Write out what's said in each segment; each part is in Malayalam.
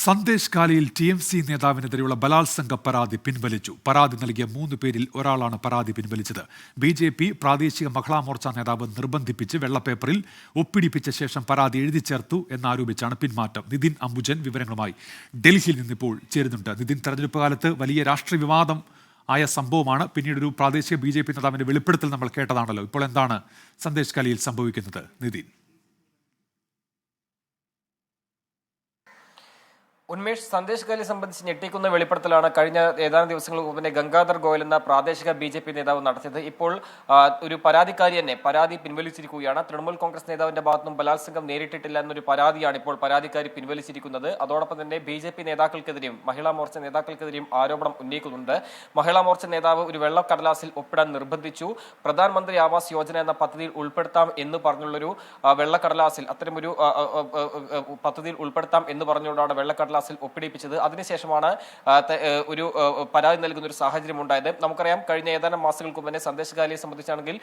സന്ദേശ് കാലിയിൽ TMC നേതാവിനെതിരെയുള്ള ബലാത്സംഗ പരാതി പിൻവലിച്ചു. പരാതി നൽകിയ 3 പേരിൽ ഒരാളാണ് പരാതി പിൻവലിച്ചത്. BJP പ്രാദേശിക മഹിളാ മോർച്ച നേതാവ് നിർബന്ധിപ്പിച്ച് വെള്ളപ്പേപ്പറിൽ ഒപ്പിടിപ്പിച്ച ശേഷം പരാതി എഴുതി ചേർത്തു എന്നാരോപിച്ചാണ് പിന്മാറ്റം. നിതിൻ അംബുജൻ വിവരങ്ങളുമായി ഡൽഹിയിൽ നിന്നിപ്പോൾ ചേരുന്നുണ്ട്. നിതിൻ, തെരഞ്ഞെടുപ്പ് കാലത്ത് വലിയ രാഷ്ട്രീയ വിവാദം ആയ സംഭവമാണ്. പിന്നീടൊരു പ്രാദേശിക BJP നേതാവിന്റെ വെളിപ്പെടുത്തൽ നമ്മൾ കേട്ടതാണല്ലോ. ഇപ്പോൾ എന്താണ് സന്ദേശ് കാലിയിൽ സംഭവിക്കുന്നത്, നിതിൻ? ഉന്മേഷ്, സന്ദേശ് കാലിയെ സംബന്ധിച്ച് ഞെട്ടിക്കുന്ന വെളിപ്പെടുത്തലാണ് കഴിഞ്ഞ ഏതാനും ദിവസങ്ങൾക്ക് മുമ്പ് ഗംഗാധർ ഗോയൽ എന്ന പ്രാദേശിക BJP നേതാവ് നടത്തിയത്. ഇപ്പോൾ ഒരു പരാതിക്കാരി തന്നെ പരാതി പിൻവലിച്ചിരിക്കുകയാണ്. തൃണമൂൽ കോൺഗ്രസ് നേതാവിന്റെ ഭാഗത്തുനിന്നും ബലാത്സംഗം നേരിട്ടിട്ടില്ല എന്നൊരു പരാതിയാണ് ഇപ്പോൾ പരാതിക്കാരി പിൻവലിച്ചിരിക്കുന്നത്. അതോടൊപ്പം തന്നെ BJP നേതാക്കൾക്കെതിരെയും മഹിളാ മോർച്ച നേതാക്കൾക്കെതിരെയും ആരോപണം ഉന്നയിക്കുന്നുണ്ട്. മഹിളാ മോർച്ച നേതാവ് ഒരു വെള്ളക്കടലാസിൽ ഒപ്പിടാൻ നിർബന്ധിച്ചു. പ്രധാനമന്ത്രി ആവാസ് യോജന എന്ന പദ്ധതിയിൽ ഉൾപ്പെടുത്താം എന്ന് പറഞ്ഞുള്ളൊരു വെള്ളക്കടലാസിൽ അത്തരമൊരു പദ്ധതിയിൽ ഉൾപ്പെടുത്താം എന്ന് പറഞ്ഞുകൊണ്ടാണ് വെള്ളക്കടലാസ് ഒപ്പിടിപ്പിച്ചത്. അതിനുശേഷമാണ് ഒരു പരാതി നൽകുന്ന ഒരു സാഹചര്യം ഉണ്ടായത്. നമുക്കറിയാം, കഴിഞ്ഞ ഏതാനും മാസങ്ങൾക്ക് മുന്നേ സന്ദേശ് കാലിയെ സംബന്ധിച്ചാണെങ്കിൽ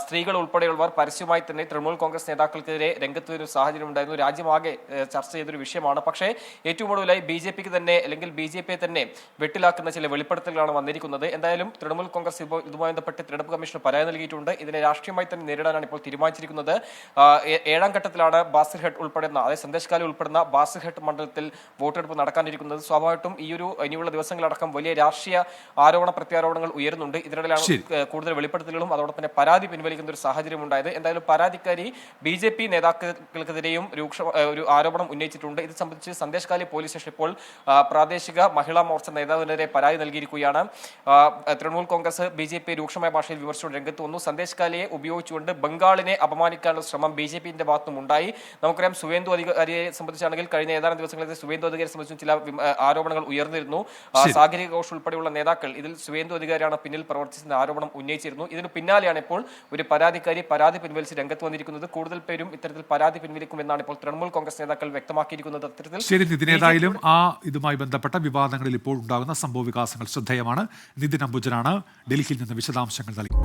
സ്ത്രീകൾ ഉൾപ്പെടെയുള്ളവർ പരസ്യമായി തന്നെ തൃണമൂൽ കോൺഗ്രസ് നേതാക്കൾക്കെതിരെ രംഗത്ത് വരുന്ന സാഹചര്യം ഉണ്ടായിരുന്നു. രാജ്യമാകെ ചർച്ച ചെയ്തൊരു വിഷയമാണ്. പക്ഷേ ഏറ്റവും കൂടുതലായി BJPക്ക് തന്നെ അല്ലെങ്കിൽ BJPയെ തന്നെ വെട്ടിലാക്കുന്ന ചില വെളിപ്പെടുത്തലുകളാണ് വന്നിരിക്കുന്നത്. എന്തായാലും തൃണമൂൽ കോൺഗ്രസ് ഇതുമായി ബന്ധപ്പെട്ട് തിരഞ്ഞെടുപ്പ് കമ്മീഷന് പരാതി നൽകിയിട്ടുണ്ട്. ഇതിനെ രാഷ്ട്രീയമായി തന്നെ നേരിടാനാണ് ഇപ്പോൾ തീരുമാനിച്ചിരിക്കുന്നത്. 7ാം ഘട്ടത്തിലാണ് ബാസിർഹട്ട് ഉൾപ്പെടുന്ന, അതായത് സന്ദേശ് കാലി ഉൾപ്പെടുന്ന ബാസിർഹട്ട് മണ്ഡലത്തിൽ വോട്ടെടുപ്പ് നടക്കാനിരിക്കുന്നത്. സ്വാഭാവികമായിട്ടും ഈ ഒരു ഇനിയുള്ള ദിവസങ്ങളടക്കം വലിയ രാഷ്ട്രീയ ആരോപണ പ്രത്യാരോപണങ്ങൾ ഉയരുന്നുണ്ട്. ഇതിനിടയിലാണ് കൂടുതൽ വെളിപ്പെടുത്തലുകളും അതോടൊപ്പം തന്നെ പരാതി പിൻവലിക്കുന്ന ഒരു സാഹചര്യം ഉണ്ടായത്. എന്തായാലും പരാതിക്കാരി BJP നേതാക്കൾക്കെതിരെയും ഒരു ആരോപണം ഉന്നയിച്ചിട്ടുണ്ട്. ഇത് സംബന്ധിച്ച് സന്ദേശ് കാലി പോലീസ് സ്റ്റേഷൻ ഇപ്പോൾ പ്രാദേശിക മഹിളാ മോർച്ച നേതാവിനെതിരെ പരാതി നൽകിയിരിക്കുകയാണ്. തൃണമൂൽ കോൺഗ്രസ് BJP രൂക്ഷമായ ഭാഷയിൽ വിമർശിച്ചുകൊണ്ട് രംഗത്ത് വന്നു. സന്ദേശ് കാലിയെ ഉപയോഗിച്ചുകൊണ്ട് ബംഗാളിനെ അപമാനിക്കാനുള്ള ശ്രമം BJPന്റെ ഭാഗത്തുനിന്നും ഉണ്ടായി. നമുക്കറിയാം, സുവേന്ദു അധികാരിയെ സംബന്ധിച്ചാണെങ്കിൽ കഴിഞ്ഞ ഏതാനും ദിവസങ്ങളിൽ സുവേന്ദു അധികാരിയെ സംബന്ധിച്ചും ചില ആരോപണങ്ങൾ ഉയർന്നിരുന്നു. സാഗരിക ഘോഷ് ഉൾപ്പെടെയുള്ള നേതാക്കൾ ഇതിൽ സുവേന്ദു അധികാരിയാണ് പിന്നിൽ പ്രവർത്തിച്ചെന്ന ആരോപണം ഉന്നയിച്ചിരുന്നു. ഇതിന് പിന്നാലെയാണ് ഇപ്പോൾ ഒരു പരാതിക്കാരി പരാതി പിൻവലിച്ച് രംഗത്ത് വന്നിരിക്കുന്നത്. കൂടുതൽ പേരും ഇത്തരത്തിൽ പരാതി പിൻവലിക്കുമെന്നാണ് ഇപ്പോൾ തൃണമൂൽ കോൺഗ്രസ് നേതാക്കൾ വ്യക്തമാക്കിയിരിക്കുന്നത്. ശരി നിതിൻ, ഏതായാലും ഇതുമായി ബന്ധപ്പെട്ട വിവാദങ്ങളിൽ ഇപ്പോൾ ഉണ്ടാകുന്ന സംഭവ വികാസങ്ങൾ ശ്രദ്ധേയമാണ്. നിതിൻ അംബുജനാണ് ഡൽഹിയിൽ നിന്ന് വിശദാംശങ്ങൾ നൽകി.